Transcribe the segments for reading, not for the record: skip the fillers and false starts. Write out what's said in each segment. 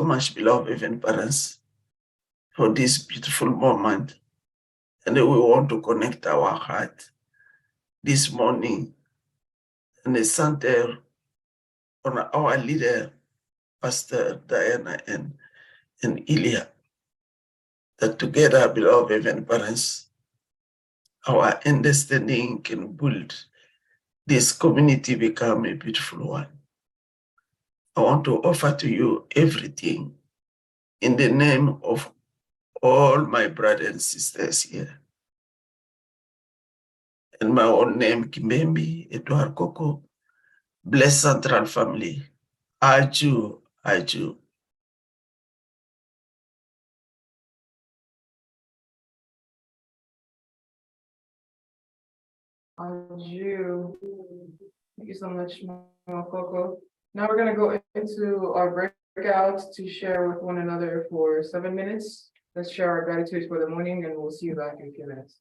much, beloved Heavenly parents, for this beautiful moment. And we want to connect our heart this morning and center on our leader, Pastor Diana and Ilya, that together, beloved Heavenly parents, our understanding can build this community become a beautiful one. I want to offer to you everything in the name of all my brothers and sisters here. In my own name, Kimbembi, Edward Koko, Blessed Central Family, Aju, Aju. Aju. Thank you so much, Coco. Now we're going to go into our breakout to share with one another for 7 minutes. Let's share our gratitudes for the morning, and we'll see you back in a few minutes.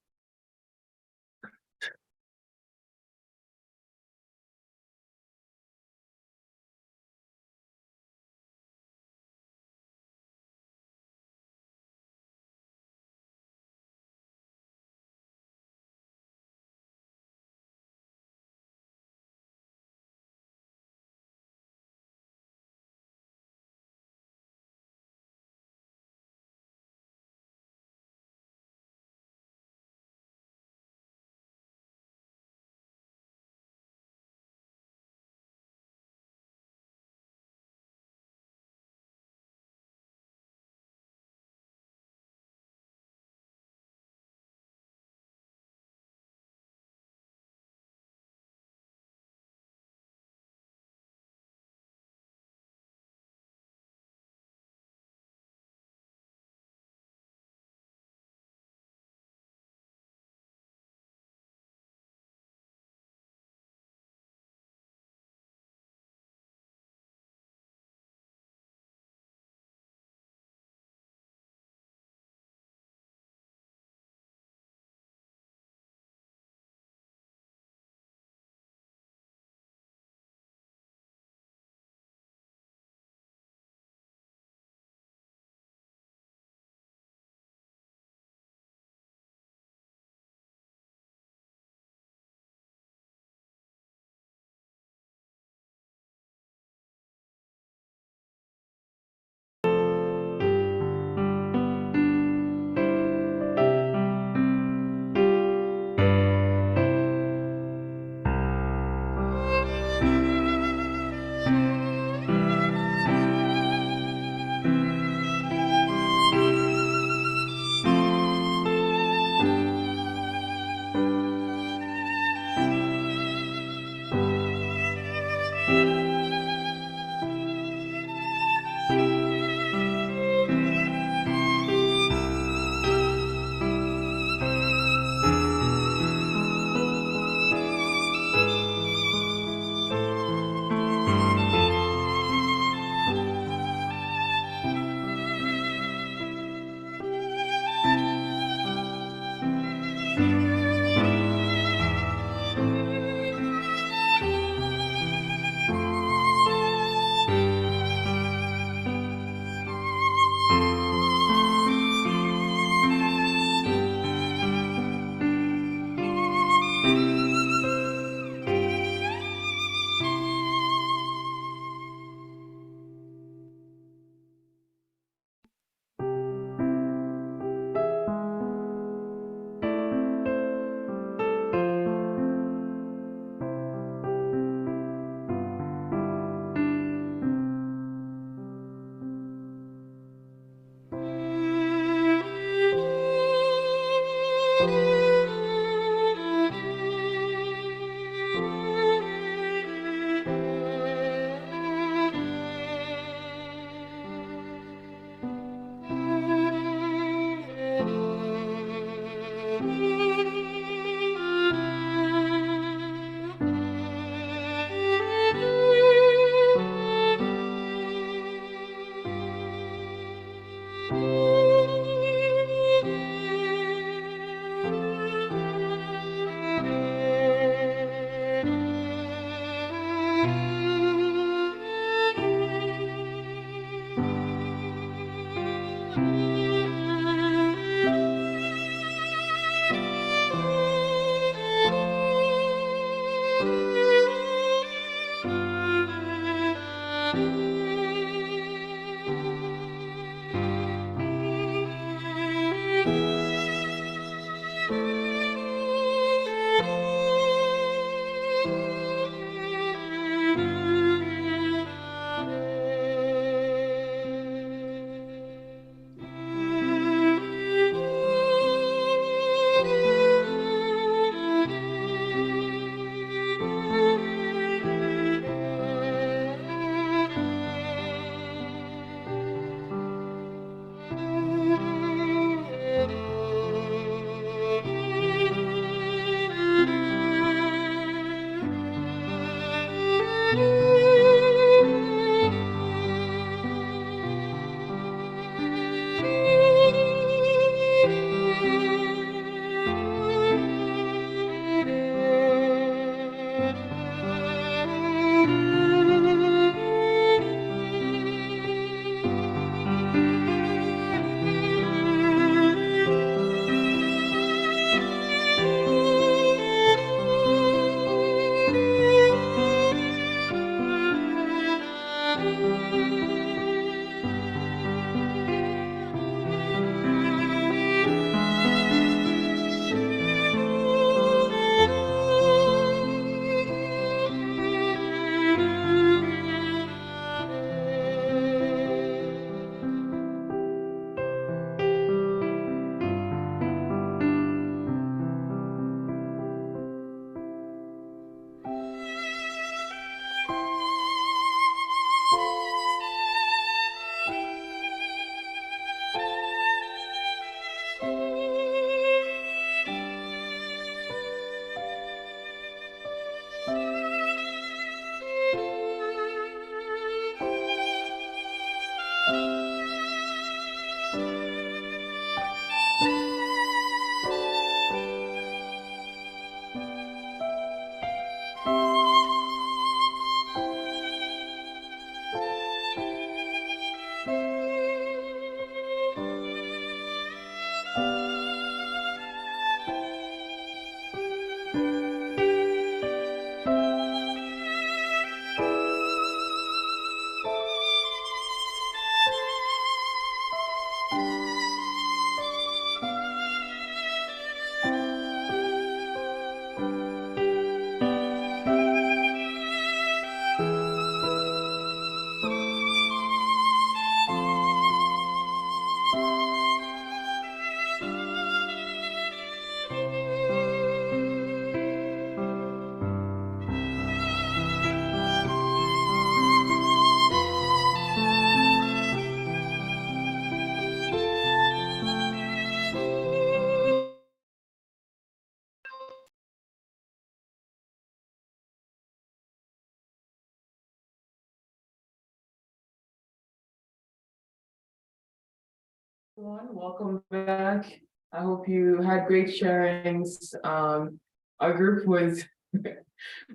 Everyone, welcome back. I hope you had great sharings. Our group was,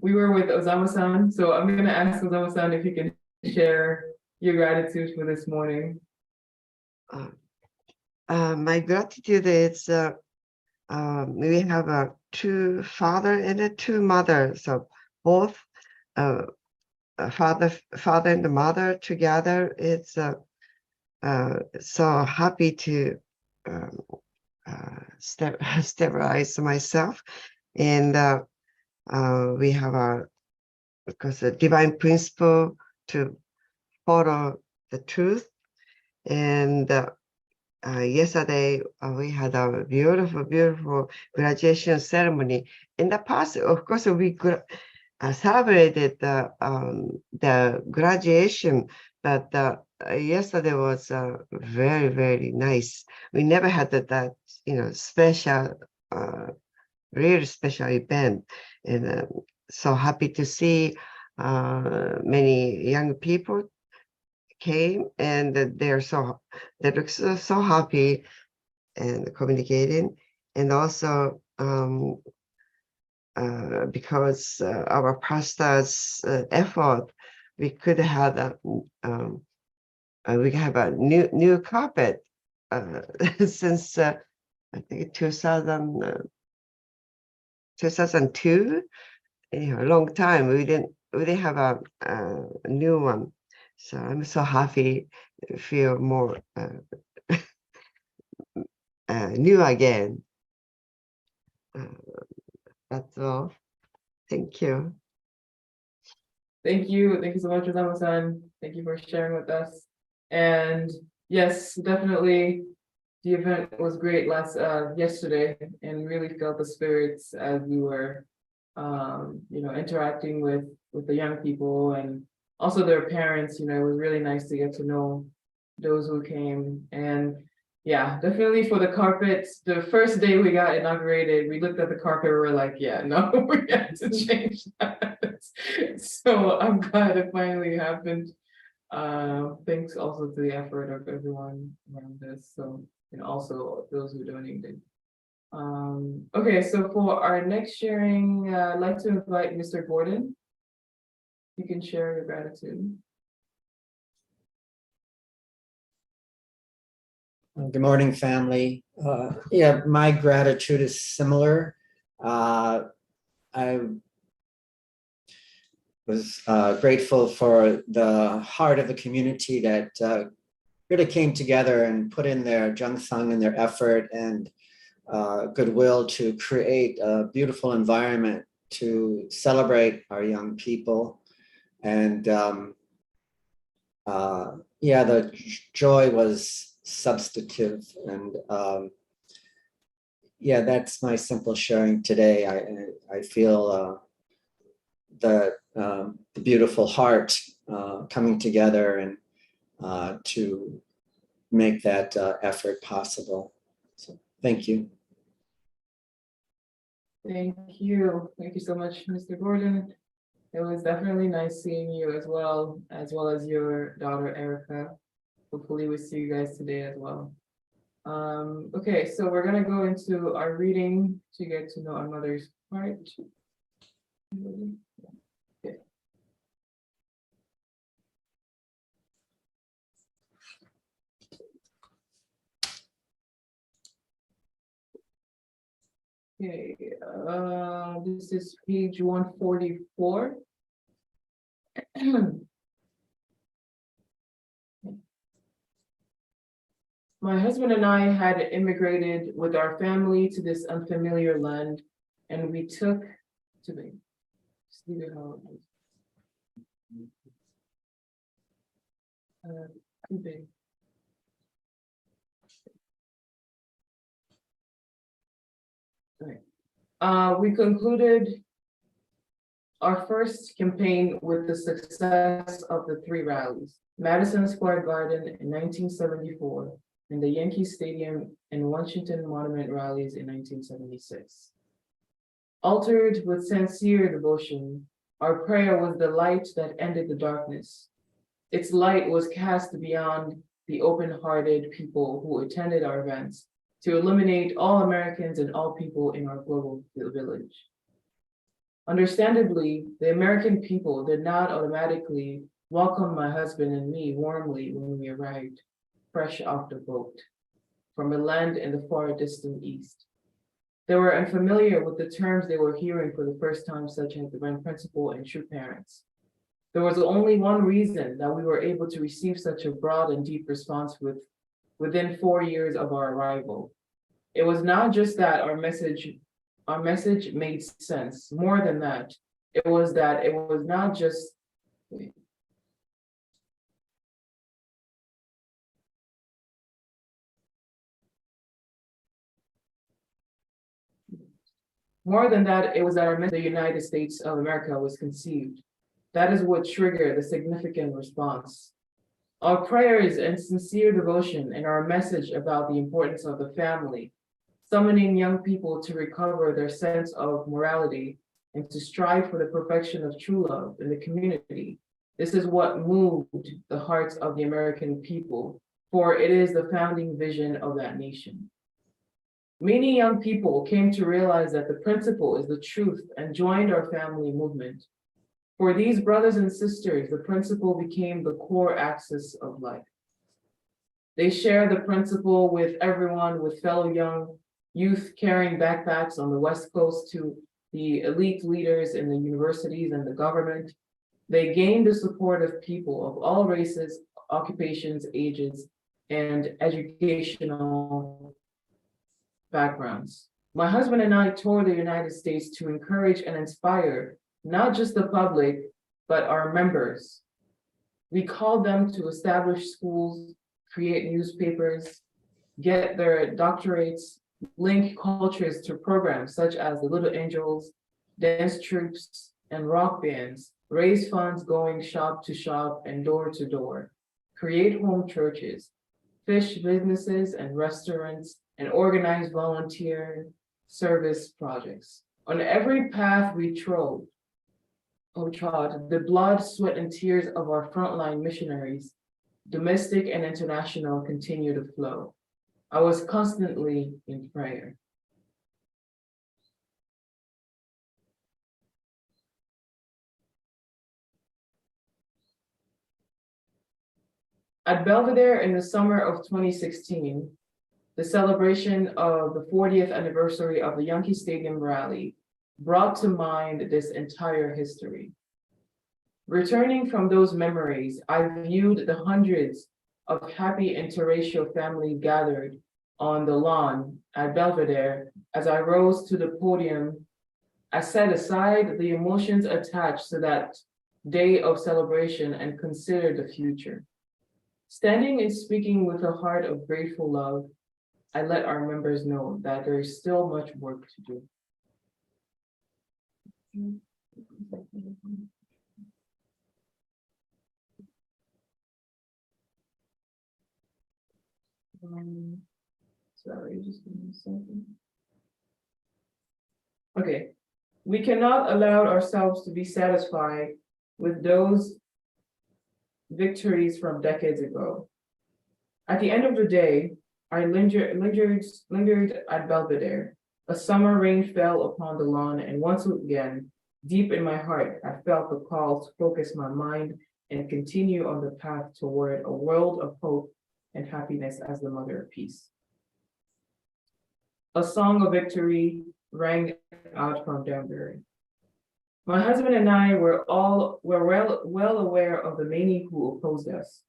we were with Osama-san, so I'm gonna ask Osama-san if you can share your gratitude for this morning. My gratitude is we have two father and two mother, so both father and the mother together. It's so happy to sterilize myself, and we have because a divine principle to follow the truth. And yesterday we had a beautiful graduation ceremony. In the past, of course, we celebrated the graduation, but yesterday was very nice. We never had that special, really special event, and so happy to see many young people came, and they look so happy and communicating, and also because our pastor's effort, we could have we have a new carpet since I think 2002. Anyhow, a long time. We didn't have a new one. So I'm so happy, feel more new again. That's all. Thank you. Thank you. Thank you so much, Osama-san. Thank you for sharing with us. And yes, definitely the event was great yesterday, and really felt the spirits as we were interacting with the young people and also their parents. It was really nice to get to know those who came. And yeah, definitely for the carpets, the first day we got inaugurated, we looked at the carpet, we were like, yeah, no, we have to change that. So I'm glad it finally happened. Thanks also to the effort of everyone around this. So, and also those who donated. Okay, so for our next sharing, I'd like to invite Mr. Gordon. You can share your gratitude. Good morning, family. Yeah, my gratitude is similar. I was grateful for the heart of the community that really came together and put in their jungsang and their effort and goodwill to create a beautiful environment to celebrate our young people. And yeah, the joy was substantive. And yeah, that's my simple sharing today. I feel the beautiful heart coming together and to make that effort possible. So thank you. Thank you. Thank you so much, Mr. Gordon. It was definitely nice seeing you as well as your daughter, Erica. Hopefully we see you guys today as well. Okay, so we're gonna go into our reading to get to know our mother's heart. Okay. Okay, this is page 144. My husband and I had immigrated with our family to this unfamiliar land, and we took to me. Just leave it how it is. Too big. Okay. We concluded our first campaign with the success of the 3 rallies: Madison Square Garden in 1974, and the Yankee Stadium and Washington Monument rallies in 1976. Altered with sincere devotion, our prayer was the light that ended the darkness. Its light was cast beyond the open-hearted people who attended our events to illuminate all Americans and all people in our global village. Understandably, the American people did not automatically welcome my husband and me warmly when we arrived, fresh off the boat, from a land in the far distant East. They were unfamiliar with the terms they were hearing for the first time, such as divine principle and true parents. There was only one reason that we were able to receive such a broad and deep response within 4 years of our arrival. It was not just that our message made sense. More than that, it was not just More than that, it was that our message, the United States of America, was conceived. That is what triggered the significant response. Our prayers and sincere devotion and our message about the importance of the family, summoning young people to recover their sense of morality and to strive for the perfection of true love in the community. This is what moved the hearts of the American people, for it is the founding vision of that nation. Many young people came to realize that the principle is the truth and joined our family movement. For these brothers and sisters, the principle became the core axis of life. They share the principle with everyone, with fellow young youth carrying backpacks on the West Coast to the elite leaders in the universities and the government. They gain the support of people of all races, occupations, ages, and educational backgrounds. My husband and I toured the United States to encourage and inspire not just the public, but our members. We called them to establish schools, create newspapers, get their doctorates, link cultures to programs such as the Little Angels, dance troops, and rock bands, raise funds going shop to shop and door to door, create home churches, fish businesses and restaurants, and organize volunteer service projects. On every path we trod, the blood, sweat, and tears of our frontline missionaries, domestic and international, continue to flow. I was constantly in prayer. At Belvedere in the summer of 2016, the celebration of the 40th anniversary of the Yankee Stadium rally brought to mind this entire history. Returning from those memories, I viewed the hundreds of happy interracial families gathered on the lawn at Belvedere. As I rose to the podium, I set aside the emotions attached to that day of celebration and considered the future. Standing and speaking with a heart of grateful love, I let our members know that there is still much work to do. Sorry, just give me a second. Okay, we cannot allow ourselves to be satisfied with those victories from decades ago. At the end of the day, I lingered at Belvedere. A summer rain fell upon the lawn, and once again, deep in my heart, I felt the call to focus my mind and continue on the path toward a world of hope and happiness as the mother of peace. A song of victory rang out from Danbury. My husband and I were well aware of the many who opposed us.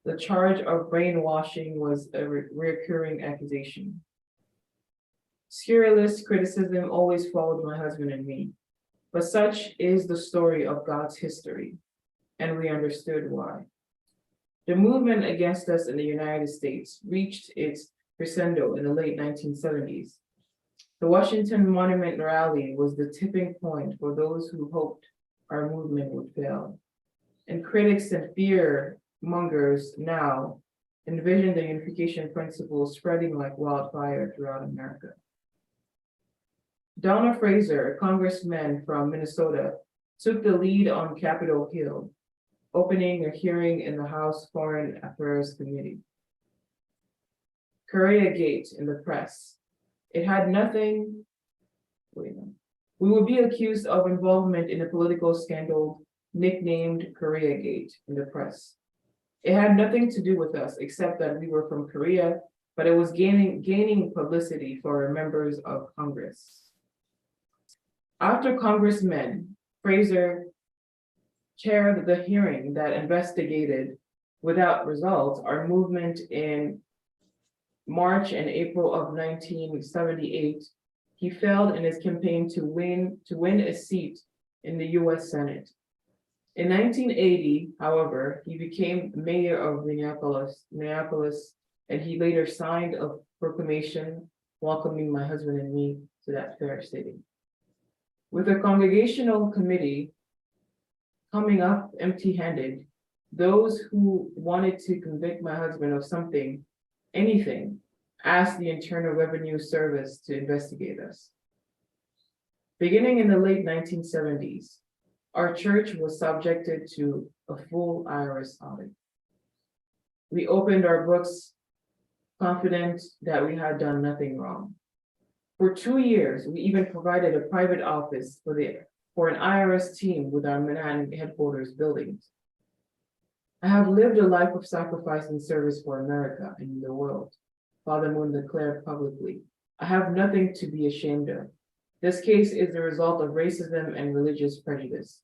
The charge of brainwashing was a recurring accusation. Scurrilous criticism always followed my husband and me, but such is the story of God's history, and we understood why. The movement against us in the United States reached its crescendo in the late 1970s. The Washington Monument rally was the tipping point for those who hoped our movement would fail. And critics and fear mongers now envision the unification principle spreading like wildfire throughout America. Donna Fraser, a congressman from Minnesota, took the lead on Capitol Hill, opening a hearing in the House Foreign Affairs Committee. Korea Gate in the press. It had nothing, we would be accused of involvement in a political scandal nicknamed Korea Gate in the press. It had nothing to do with us except that we were from Korea, but it was gaining publicity for members of Congress. After Congressman Fraser chaired the hearing that investigated without results our movement in March and April of 1978, he failed in his campaign to win a seat in the US Senate. In 1980, however, he became mayor of Minneapolis, and he later signed a proclamation welcoming my husband and me to that fair city. With a congregational committee coming up empty-handed, those who wanted to convict my husband of something, anything, asked the Internal Revenue Service to investigate us. Beginning in the late 1970s, our church was subjected to a full IRS audit. We opened our books confident that we had done nothing wrong. For 2 years, we even provided a private office for an IRS team with our Manhattan headquarters buildings. I have lived a life of sacrifice and service for America and the world, Father Moon declared publicly. I have nothing to be ashamed of. This case is the result of racism and religious prejudice.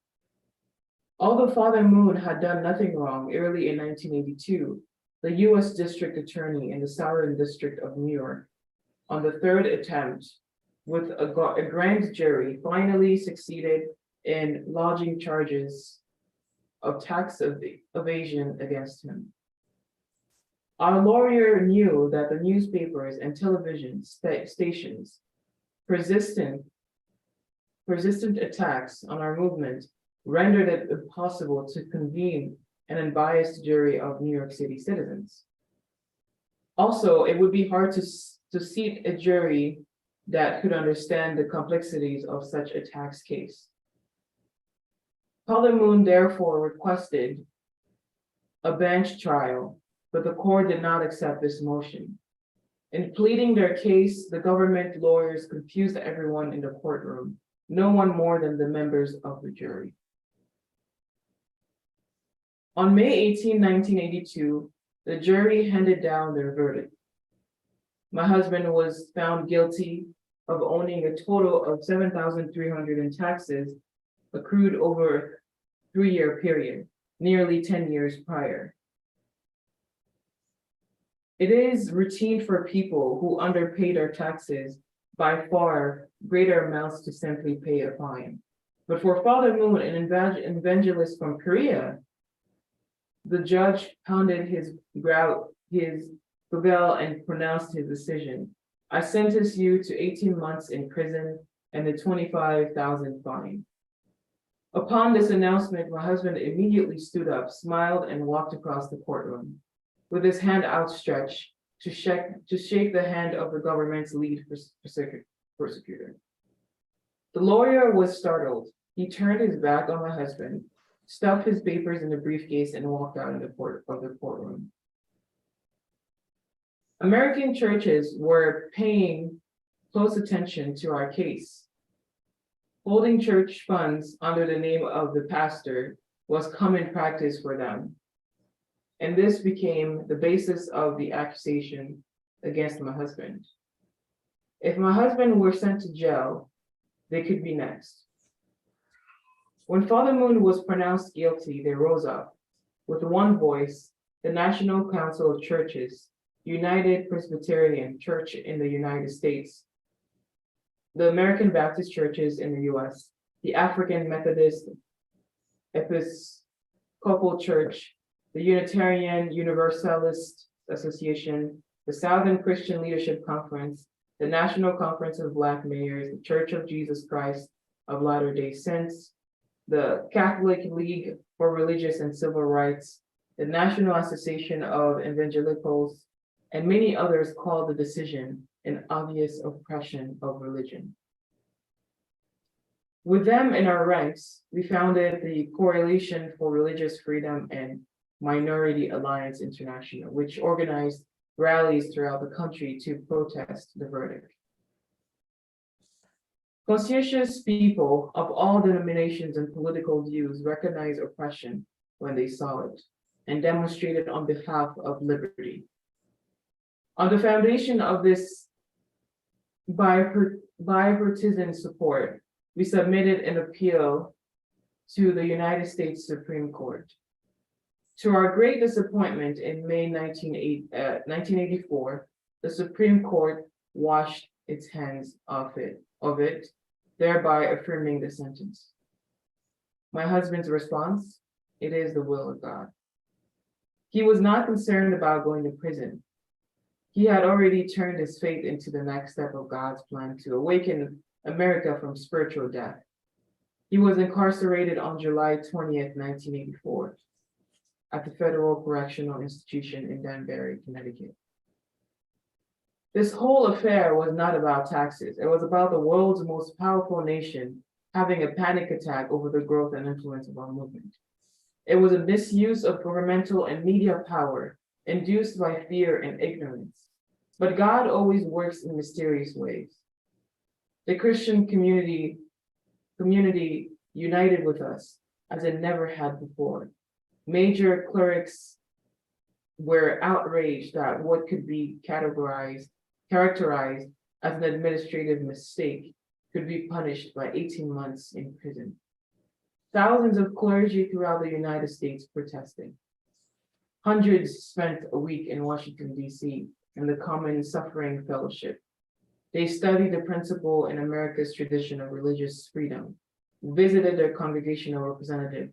Although Father Moon had done nothing wrong, early in 1982, the U.S. District Attorney in the Southern District of New York, on the third attempt with a grand jury, finally succeeded in lodging charges of tax evasion against him. Our lawyer knew that the newspapers and television stations' persistent attacks on our movement rendered it impossible to convene an unbiased jury of New York City citizens. Also, it would be hard to seat a jury that could understand the complexities of such a tax case. Father Moon therefore requested a bench trial, but the court did not accept this motion. In pleading their case, the government lawyers confused everyone in the courtroom, no one more than the members of the jury. On May 18, 1982, the jury handed down their verdict. My husband was found guilty of owning a total of $7,300 in taxes accrued over a 3-year period, nearly 10 years prior. It is routine for people who underpaid our taxes by far greater amounts to simply pay a fine. But for Father Moon, an evangelist from Korea, the judge pounded his gavel and pronounced his decision. I sentence you to 18 months in prison and a $25,000 fine. Upon this announcement, my husband immediately stood up, smiled, and walked across the courtroom with his hand outstretched to shake the hand of the government's lead persecutor. The lawyer was startled. He turned his back on my husband, stuffed his papers in a briefcase, and walked out of the courtroom. American churches were paying close attention to our case. Holding church funds under the name of the pastor was common practice for them. And this became the basis of the accusation against my husband. If my husband were sent to jail, they could be next. When Father Moon was pronounced guilty, they rose up with one voice, the National Council of Churches, United Presbyterian Church in the United States, the American Baptist churches in the US, the African Methodist Episcopal Church, the Unitarian Universalist Association, the Southern Christian Leadership Conference, the National Conference of Black Mayors, the Church of Jesus Christ of Latter-day Saints, the Catholic League for Religious and Civil Rights, the National Association of Evangelicals, and many others called the decision an obvious oppression of religion. With them in our ranks, we founded the Coalition for Religious Freedom and Minority Alliance International, which organized rallies throughout the country to protest the verdict. Conscientious people of all denominations and political views recognized oppression when they saw it and demonstrated on behalf of liberty. On the foundation of this bipartisan support, we submitted an appeal to the United States Supreme Court. To our great disappointment, in May 1984, the Supreme Court washed its hands of it, thereby affirming the sentence. My husband's response: it is the will of God. He was not concerned about going to prison. He had already turned his faith into the next step of God's plan to awaken America from spiritual death. He was incarcerated on July 20th, 1984, at the Federal Correctional Institution in Danbury, Connecticut. This whole affair was not about taxes. It was about the world's most powerful nation having a panic attack over the growth and influence of our movement. It was a misuse of governmental and media power induced by fear and ignorance. But God always works in mysterious ways. The Christian community united with us as it never had before. Major clerics were outraged that what could be characterized as an administrative mistake could be punished by 18 months in prison. Thousands of clergy throughout the United States protesting. Hundreds spent a week in Washington, D.C. in the Common Suffering Fellowship. They studied the principle in America's tradition of religious freedom, visited their congregational representative,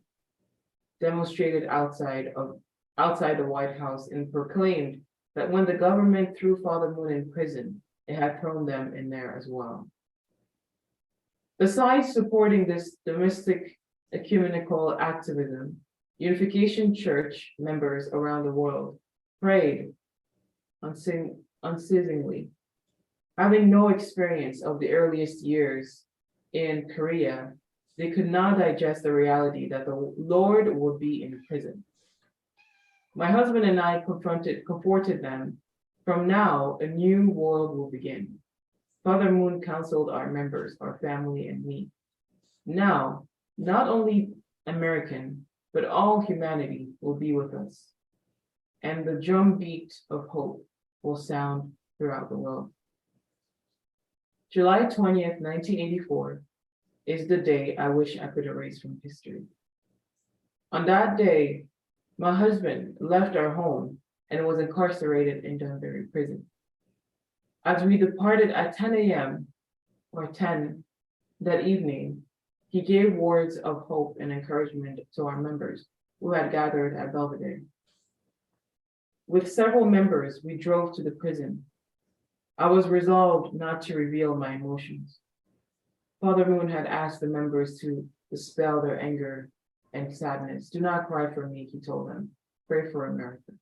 demonstrated outside the White House, and proclaimed that when the government threw Father Moon in prison, it had thrown them in there as well. Besides supporting this domestic ecumenical activism, Unification Church members around the world prayed unceasingly. Having no experience of the earliest years in Korea, they could not digest the reality that the Lord would be in prison. My husband and I comforted them. From now, a new world will begin. Father Moon counseled our members, our family, and me. Now, not only American, but all humanity will be with us, and the drumbeat of hope will sound throughout the world. July 20th, 1984 is the day I wish I could erase from history. On that day, my husband left our home and was incarcerated in Dunbury prison. As we departed at 10 a.m. or 10 that evening, he gave words of hope and encouragement to our members who had gathered at Belvedere. With several members, we drove to the prison. I was resolved not to reveal my emotions. Father Moon had asked the members to dispel their anger and sadness. Do not cry for me, he told them. Pray for America.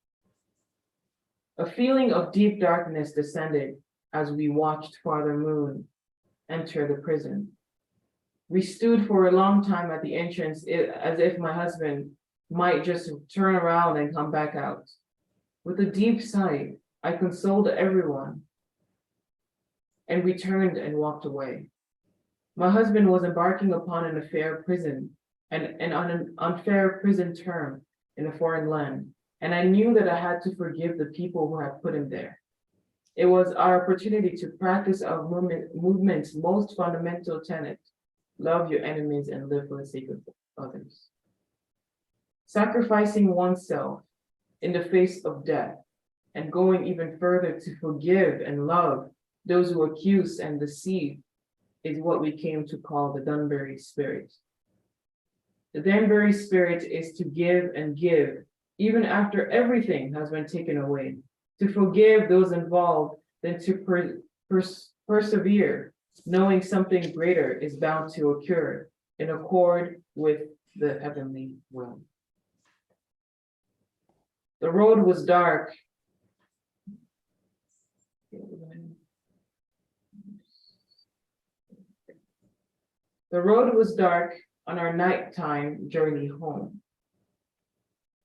A feeling of deep darkness descended as we watched Father Moon enter the prison. We stood for a long time at the entrance as if my husband might just turn around and come back out. With a deep sigh, I consoled everyone, and we turned and walked away. My husband was embarking upon an unfair prison and on an unfair prison term in a foreign land, and I knew that I had to forgive the people who had put him there. It was our opportunity to practice our movement's most fundamental tenet: love your enemies and live for the sake of others. Sacrificing oneself in the face of death and going even further to forgive and love those who accuse and deceive is what we came to call the Dunbury spirit. The Dunbury spirit is to give and give, even after everything has been taken away, to forgive those involved, then to persevere, knowing something greater is bound to occur in accord with the heavenly will. The road was dark. The road was dark on our nighttime journey home.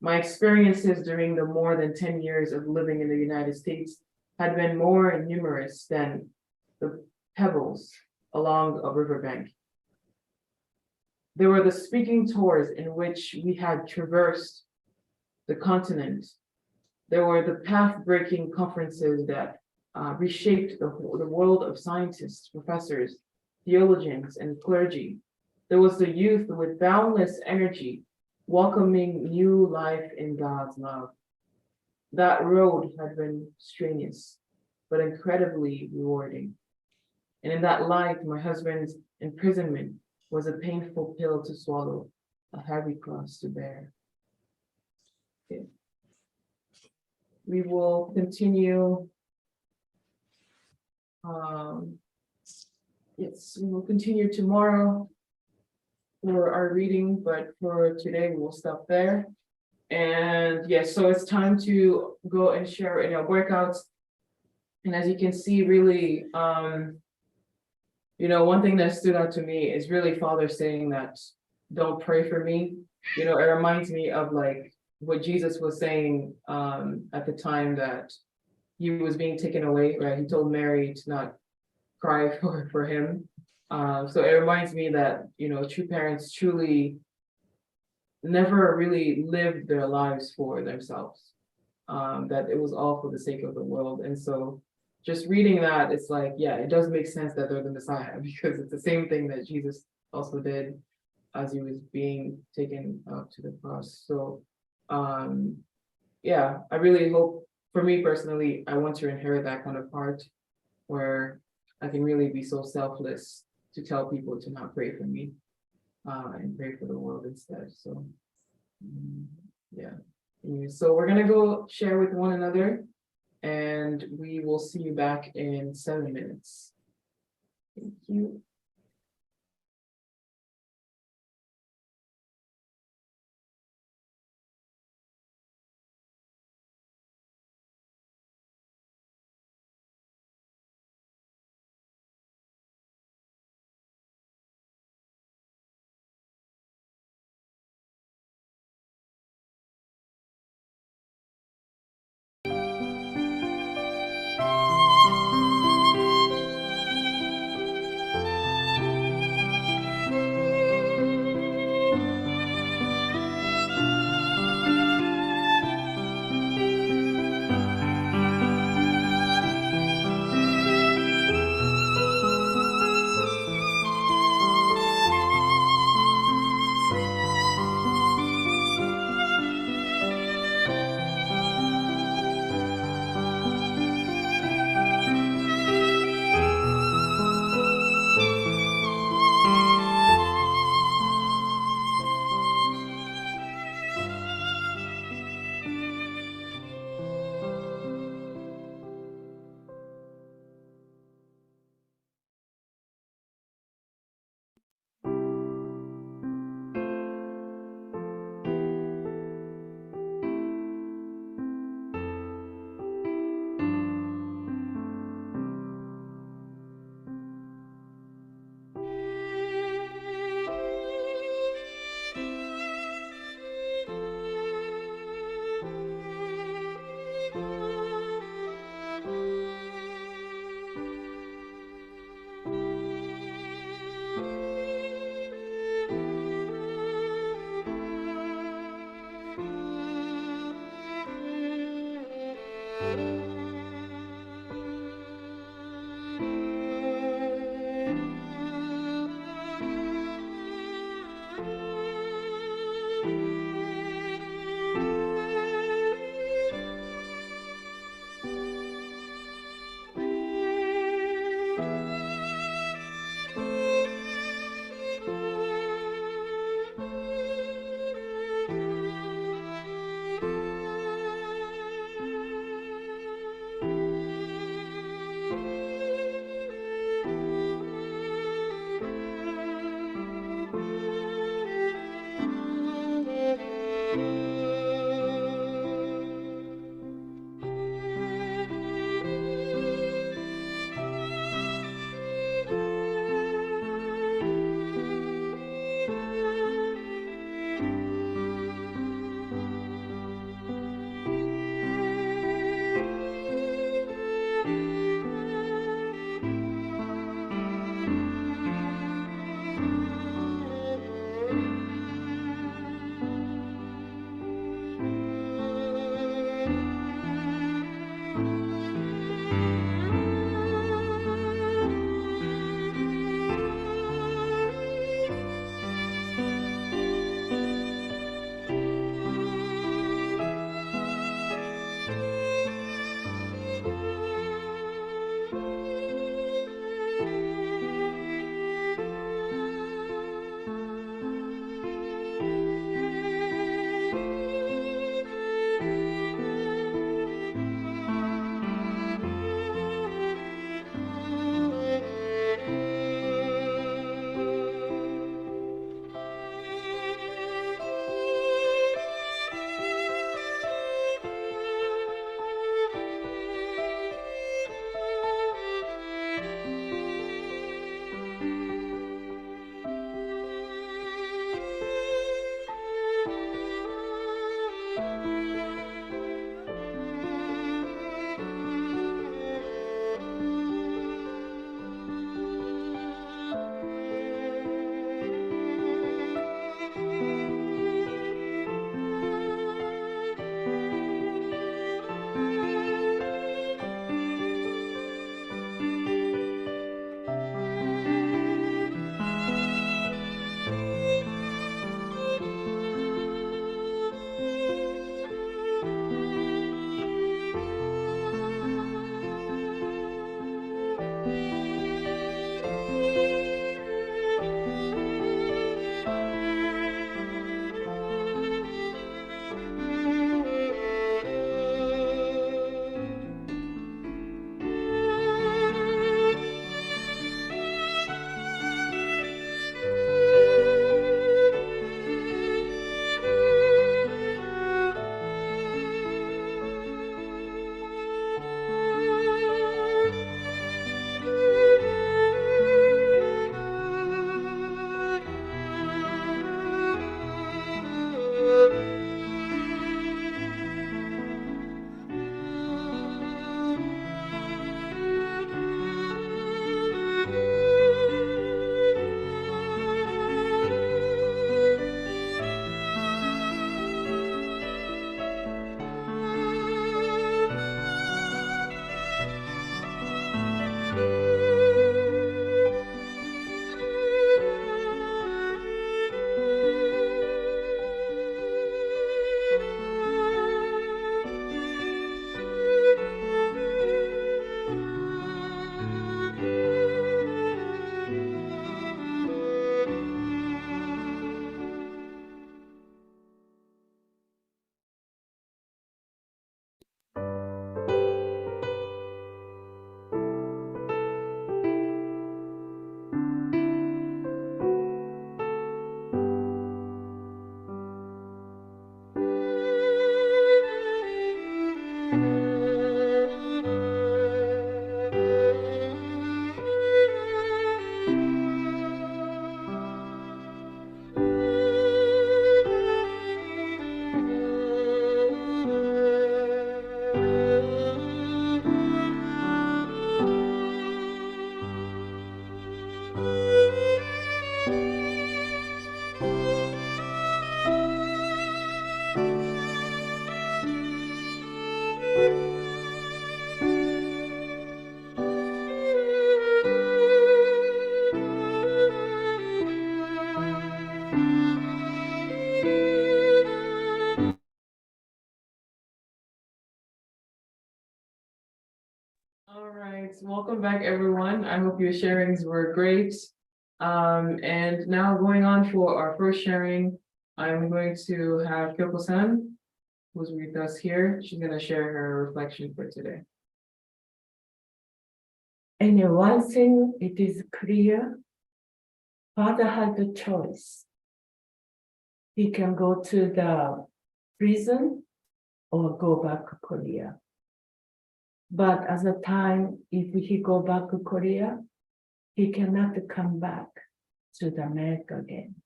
My experiences during the more than 10 years of living in the United States had been more numerous than the pebbles along a riverbank. There were the speaking tours in which we had traversed the continent. There were the path-breaking conferences that reshaped the world of scientists, professors, theologians, and clergy. There was the youth with boundless energy, welcoming new life in God's love. That road had been strenuous, but incredibly rewarding. And in that light, my husband's imprisonment was a painful pill to swallow, a heavy cross to bear. Okay. We will continue. Yes, we will continue tomorrow for our reading, but for today we will stop there. And yes, so it's time to go and share in our workouts. And as you can see, really, one thing that stood out to me is really Father saying that, don't pray for me. It reminds me of like what Jesus was saying at the time that he was being taken away, right? He told Mary to not cry for him. So it reminds me that, true parents truly never really lived their lives for themselves. That it was all for the sake of the world. And so just reading that, it's like, yeah, it does make sense that they're the Messiah because it's the same thing that Jesus also did as he was being taken up to the cross. So yeah, I really hope, for me personally, I want to inherit that kind of heart where I can really be so selfless to tell people to not pray for me and pray for the world instead. So yeah. Anyway, so we're gonna go share with one another and we will see you back in 7 minutes. Thank you. All right, welcome back, everyone. I hope your sharings were great. And now going on for our first sharing, I'm going to have Kyoko-san, who's with us here. She's gonna share her reflection for today. And one thing, it is clear, Father had the choice. He can go to the prison or go back to Korea. But at the time, if he go back to Korea, he cannot come back to the America again.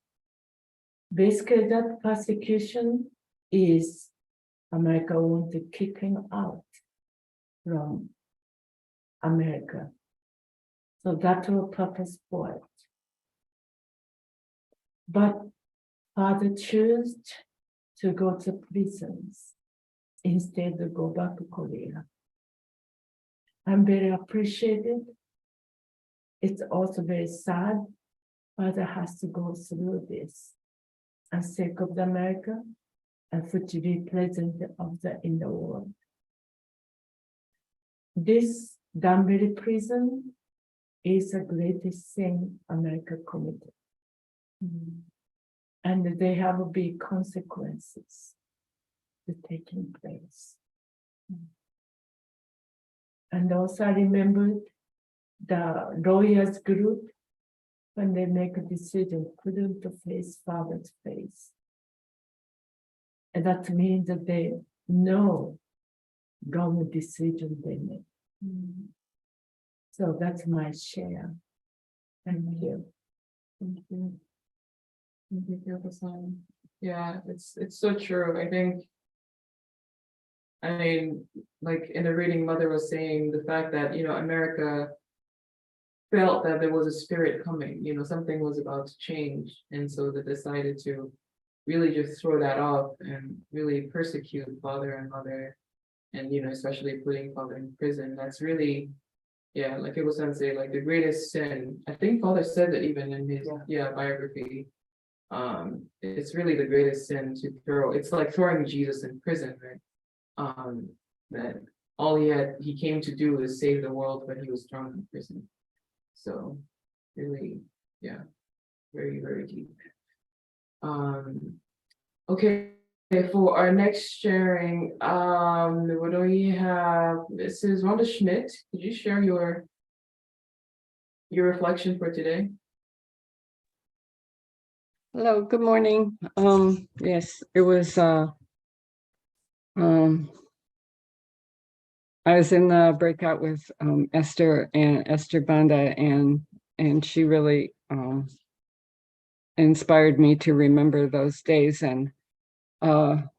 Basically, that persecution is America want to kick him out from America. So that's the purpose for it. But Father chose to go to prisons instead of go back to Korea. I'm very appreciated. It's also very sad. Father has to go through this and sake of the America and for to be present of the in the world. This Danbury prison is the greatest thing America committed. And they have big consequences to taking place. And also I remembered the lawyers group, when they make a decision, couldn't face Father's face. And that means that they know government decision they make. So that's my share. Thank you. Thank you. Thank you, Kyoko-san. Yeah, it's so true. I mean, like in the reading, Mother was saying the fact that, America felt that there was a spirit coming, something was about to change. And so they decided to really just throw that off and really persecute Father and Mother. And, especially putting Father in prison. That's really, yeah, like it was say, like the greatest sin. I think Father said that even in his biography. It's really the greatest sin to throw. It's like throwing Jesus in prison, right? That all he came to do is save the world, but he was thrown in prison. So really, yeah, very, very deep. Okay, for our next sharing, what do we have? This is Rhonda Schmidt. Could you share your reflection for today? Hello, good morning. Yes, it was I was in the breakout with Esther Banda, and she really inspired me to remember those days and how,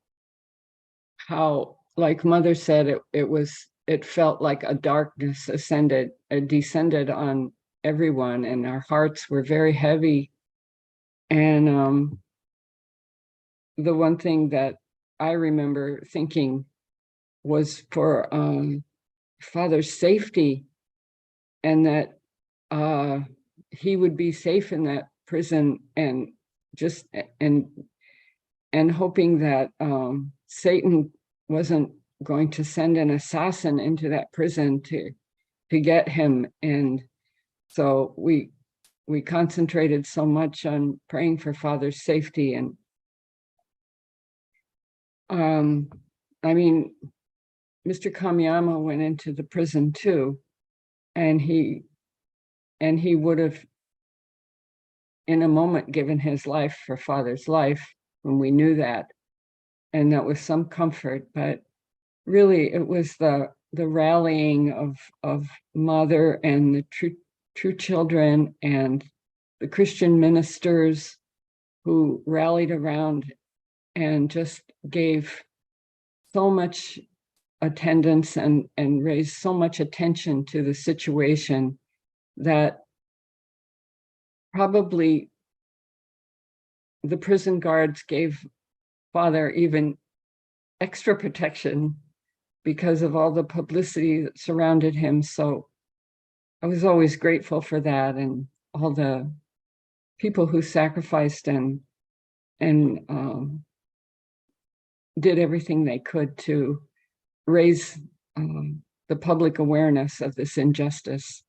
like Mother said, it felt like a darkness descended on everyone, and our hearts were very heavy. And the one thing that I remember thinking was for Father's safety, and that he would be safe in that prison, and just and hoping that Satan wasn't going to send an assassin into that prison to get him. And so we concentrated so much on praying for Father's safety. And I mean, Mr. Kamiyama went into the prison too, and he would have in a moment given his life for Father's life when we knew that, and that was some comfort. But really it was the rallying of Mother and the true children and the Christian ministers who rallied around and just gave so much attendance and raised so much attention to the situation that probably the prison guards gave Father even extra protection because of all the publicity that surrounded him. So I was always grateful for that, and all the people who sacrificed and did everything they could to raise the public awareness of this injustice.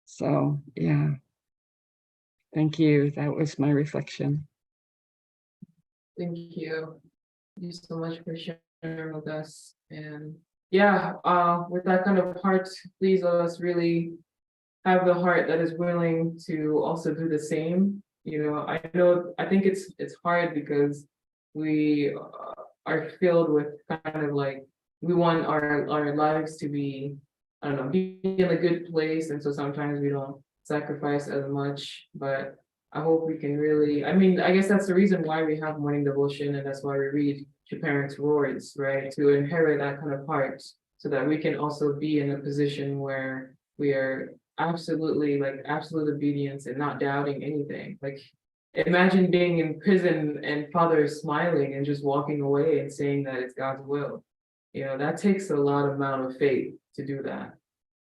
So, yeah. Thank you. That was my reflection. Thank you. Thank you so much for sharing with us. And yeah, with that kind of heart, please let us really have the heart that is willing to also do the same. You know, I think it's hard because we are filled with kind of like, we want our lives to be, I don't know, be in a good place. And so sometimes we don't sacrifice as much, but I hope we can really, I mean, I guess that's the reason why we have morning devotion, and that's why we read your parents' words, right? To inherit that kind of heart so that we can also be in a position where we are absolutely like absolute obedience and not doubting anything. Like imagine being in prison and father is smiling and just walking away and saying that it's God's will. You know, that takes a lot amount of faith to do that.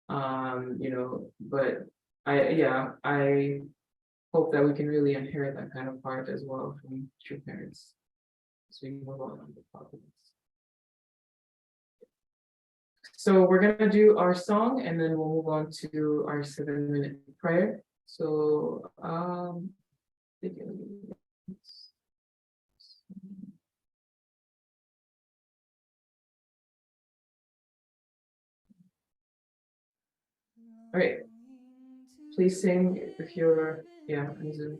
You know, but I hope that we can really inherit that kind of heart as well from true parents as we move on to the providence. So we're gonna do our song and then we'll move on to our 7-minute prayer. So all right, please sing if you're on Zoom.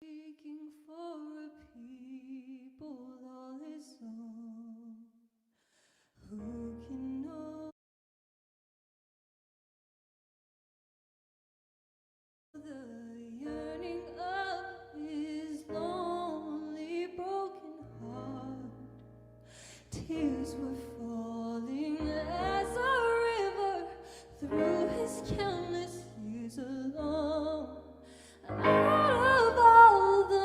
Seeking for a people all his own, who can know the yearning of his lonely broken heart. Tears were falling as a river through his countless years alone. Out of all the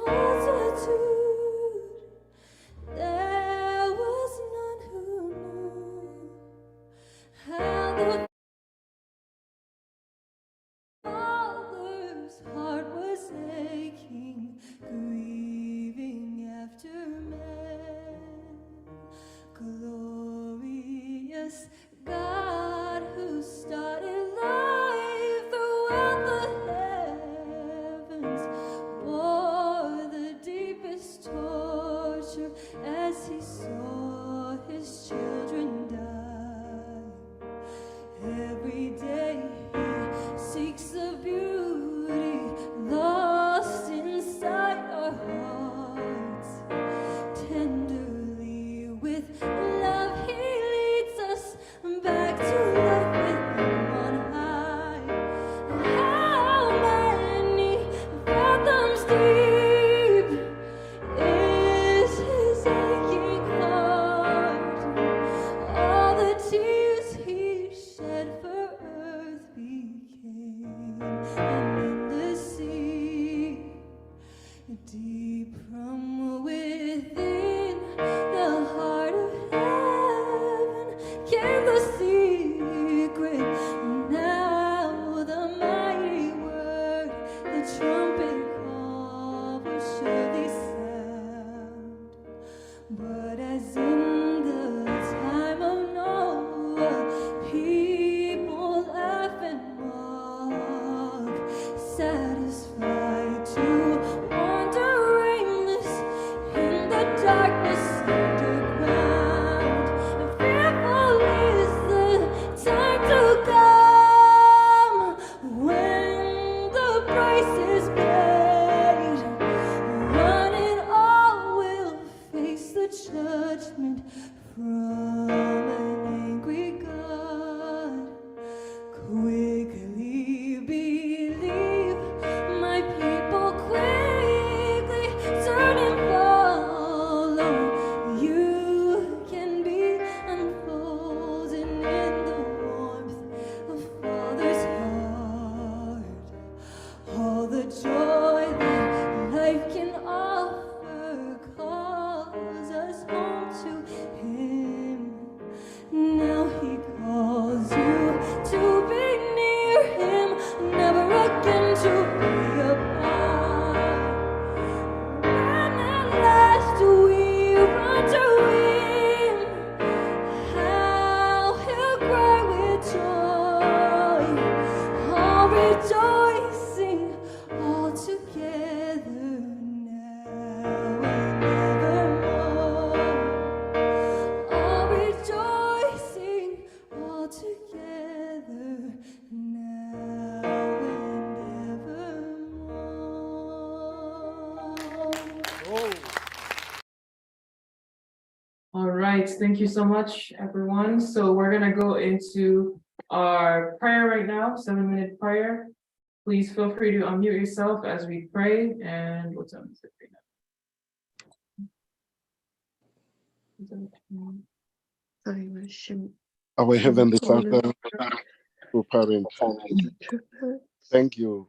multitude, there was none who knew how the Father's heart was aching, grieving after men. Glorious God who started life throughout the heavens, bore the deepest torture as he saw his children die. Every day he seeks the beauty lost inside our hearts. Tenderly with love he leads us back to love with him on high. How many fathoms deep is his aching heart? All the tears he shed for earth became an endless sea. Deep from within the heart of heaven came the secret. Now the mighty word, the trumpet call will surely sound. But as in the time of Noah, people laugh and mock, satisfied to wander aimless in the darkness underground. And fearful is the time to come when the price is paid. One and all will face the judgment from an angry God. Quickly believe rejoicing all together now and evermore. All rejoicing all together now and evermore. All right, thank you so much, everyone. So we're gonna go into our prayer right now, 7-minute prayer. Please feel free to unmute yourself as we pray. And what's on the screen now? Our Heavenly Father, true parent, thank you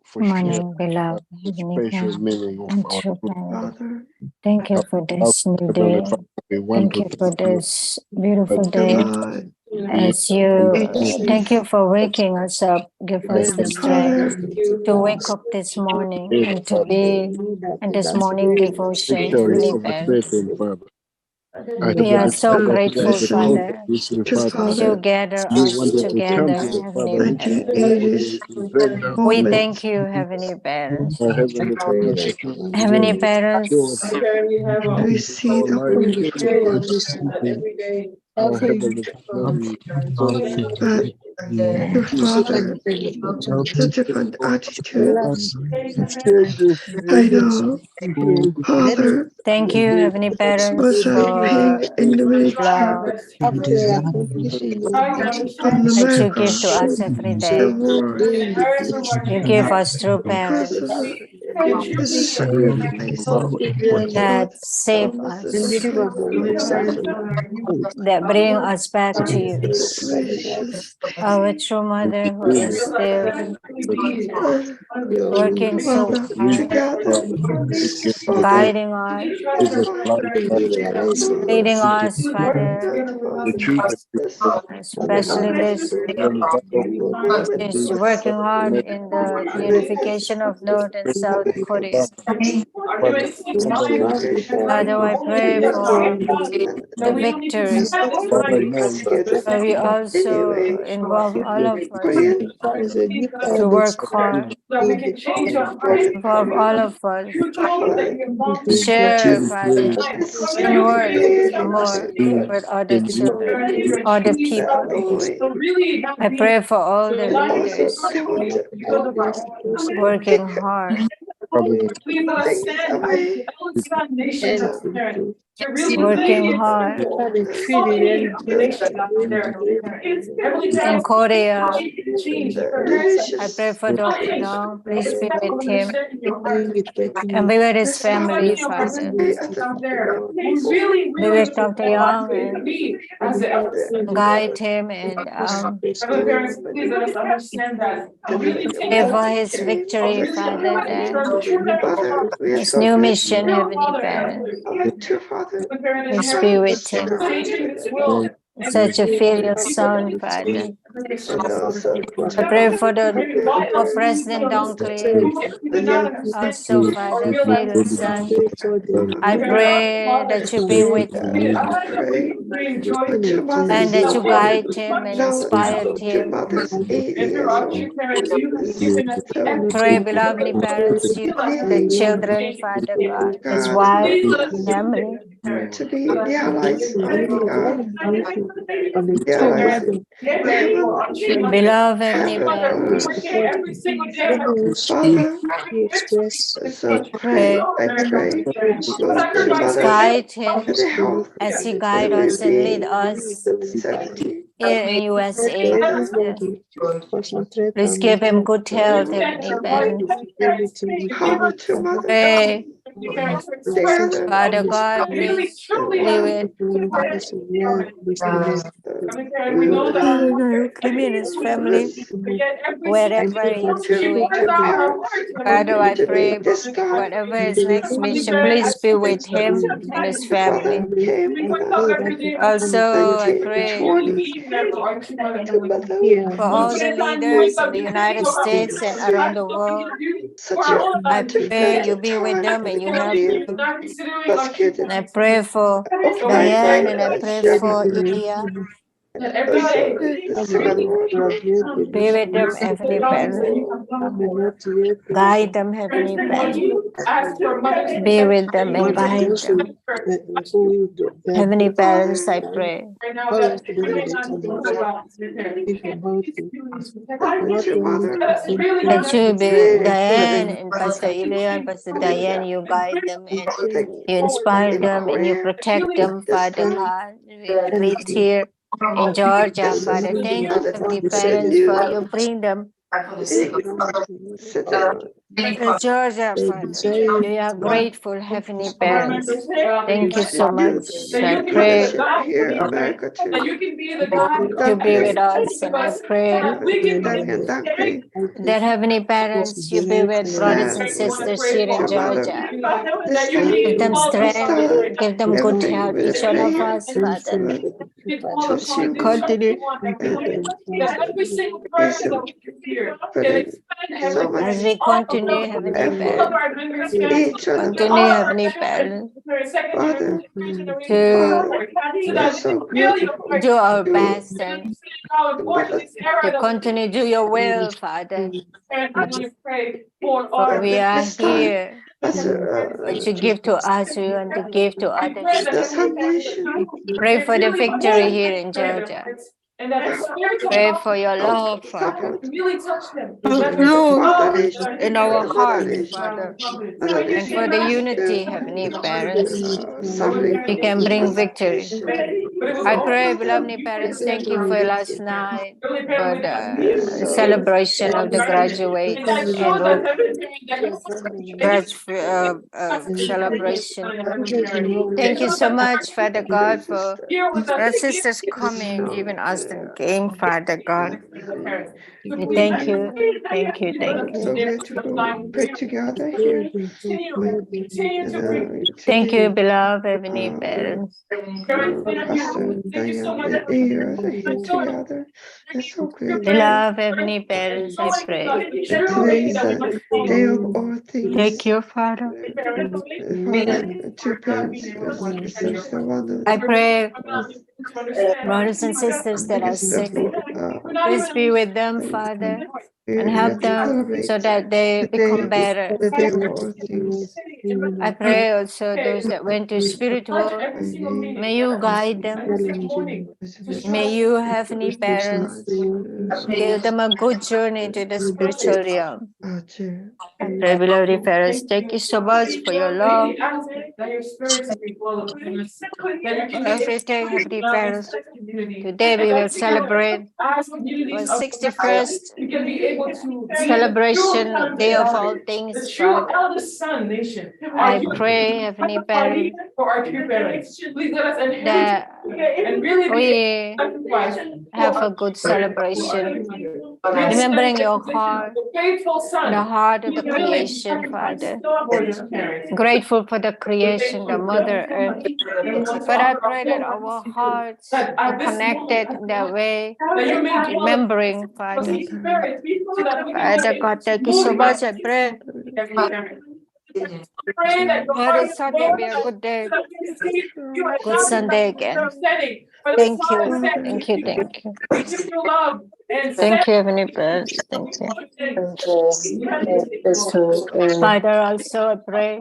for Good sharing morning, beloved the Heavenly special Father meaning of and our true true parent. Father, Thank you for this new Heavenly day. Father. We want Thank to you for thank you this beautiful that day. God, As you, thank you for waking us up. Give us the strength to wake up this morning and to be in this morning devotion, victory Heavenly over parent. Satan, Father. Our We are Heavenly so Father, we are grateful, the Father, congregation, to Father. as you Father, gather You us wanted to come together, to the Heavenly Father. and to parent. in this We moment. thank you, Heavenly parents. Our Heavenly Father, that you Heavenly will show us parents, We have We see our the life. Holy every day. Our Heavenly Father, we God, to Father, the different attitudes. I know, Father, thank you, Heavenly parents, was for pinned in the military love from that you give America, to us every the day. war, You give us true because of parents the sacrifice that save of the us, son, that bring us back to you. gracious Our true mother who is still working so Father, hard, together, Father, guiding us, Father, leading us, Father, Father, this especially this. She's working hard in the unification of North and South Korea. Father, I pray for the victory. But we also anyway, involve all of us pray to work hard, We can change our heart. involve all of us, Father, share, Father, this and work prayer, more with other children, other that people. only I pray for all the also leaders they want to working hard, Please let us take stand as away the elders of our nations the out there. To really working lead hard so many of the nations out there. Heavenly in Parents, Korea. change. I pray delicious for Dr. Dong. Please be with him and And be with his the family, salvation Father. of the out there. It's really, Be really with Dr. Young and me as the elders. guide him and Heavenly Parents, please let us understand that. Really take pray care for of his victory, Father, that Father, we are his so new grateful. mission, Heavenly Parent. To Father, Please be with him. will. Such a filial son, Father. and also I to pray Father, for for we President Dunkley, also Father, filial son. I pray that you be with him pray to and Mother's that you Lord. guide him and Now inspire to him. Mother's 80 years old. I So pray, beloved parents, you, the healing, children, Father God, his God, wife, family. to be the allies of God, the allies in heaven, Beloved Heavenly heaven, parents, Father. So pray, I pray to Mother guide him for the health as he and the guide us and lead well-being us and safety. here in USA, Father. Please give him good health, Heavenly parents. Father, to Mother God, Pray, together Father God, please and be one. with We will him and his family, wherever he's going. to parents Father, I to be pray, this God. whatever his next mission, please be with him and his The Father family. came Also, I pray 1920 for all the leaders in the United States and around the world. such a I pray you difficult be with time them and you help being them. persecuted And I pray for of my Diane and I pray Russia. for Ilya. That everybody Be with them, Heavenly Parents. Guide them, Heavenly Parents. Be with them and guide them. Heavenly Parents, I pray. That you be Diane and Pastor Elian, Pastor Diane, you guide them and you inspire them and you protect them, Father God. We greet here in Georgia, Father. Thank you, Heavenly Parents, for you bring them to Georgia, Father. We are grateful, Heavenly Parents. Thank you so much. I pray Here, America too. to be with us, and I pray that Heavenly Parents, you be with brothers and sisters here in Georgia. Give them strength, give them good health, each one of us, Father. Continue as we continue, Heavenly Parents. Continue, Heavenly Parents, to do our best and to continue do your will, Father. We are here. What you give to us, we want to give to others. Pray for the victory here in Georgia. Pray for your love, Father. In our heart, Father. And for the unity, Heavenly Parents, we can bring victory. I pray, beloved parents, thank you for last night, for the celebration of the graduates and celebration. Thank you so much, Father God, for our sisters coming, even Austin came, Father God. We thank you, thank you, thank you. So great to go pray together here. Thank you, beloved Heavenly Parents. Pastor Diane and Ear here together. It's so great. Beloved Heavenly Parents, I pray. Today is a day of all things. Thank you, Father. Father, two parents, sisters, the one. I pray, brothers and sisters that are sick, please be with them, Father, and help them so that they become better. The day of all things. I pray also those that went to spiritual, may you guide them. May you, Heavenly Parents, give them a good journey to the spiritual realm. I pray, beloved parents, thank you so much for your love. Everything, Heavenly Parents. Today we will celebrate our 61st celebration of Day of All Things, Father. I pray, Heavenly Parents, that we have a good celebration, remembering your heart, the heart of the creation, Father. Grateful for the creation, the Mother Earth. But I pray that our hearts are connected in that way, remembering, Father. Father God, thank you so much. I pray. Father, Sunday be a good day. Good Sunday again. Thank you. Thank you. Thank you. Thank you, Heavenly Parents. Thank you. Father, also I pray.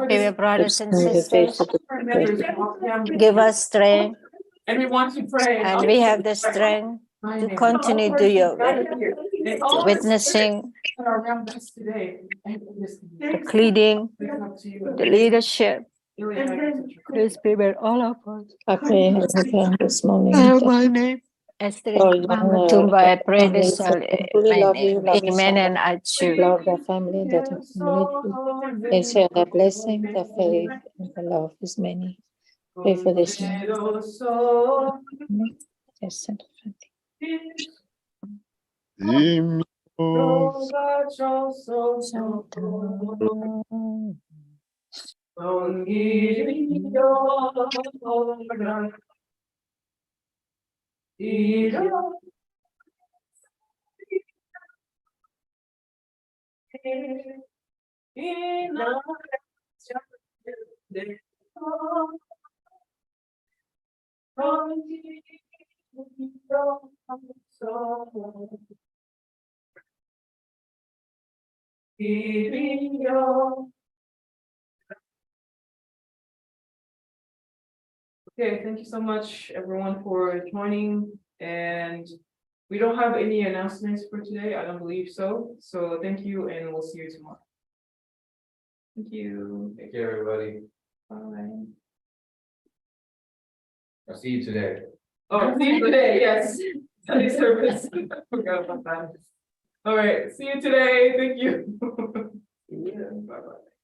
Be with brothers and sisters. Give us strength. And we want to pray. And we have the strength to continue to do your will. Witnessing, the leading, the leadership. Please be with all of us. I pray this morning. My name. Esther Tumba, I pray this my name. Amen. And I choose. Love the family that have community. And share the blessing, the faith, and the love is many. Pray for this man. Yes, and Okay, thank you so much, everyone, for joining, and we don't have any announcements for today, I don't believe so. So thank you, and we'll see you tomorrow. Thank you. Take care, everybody. Bye. I'll see you today. Oh, see you today, yes. Sunday service. I forgot about that. All right, see you today, thank you. Yeah, bye-bye.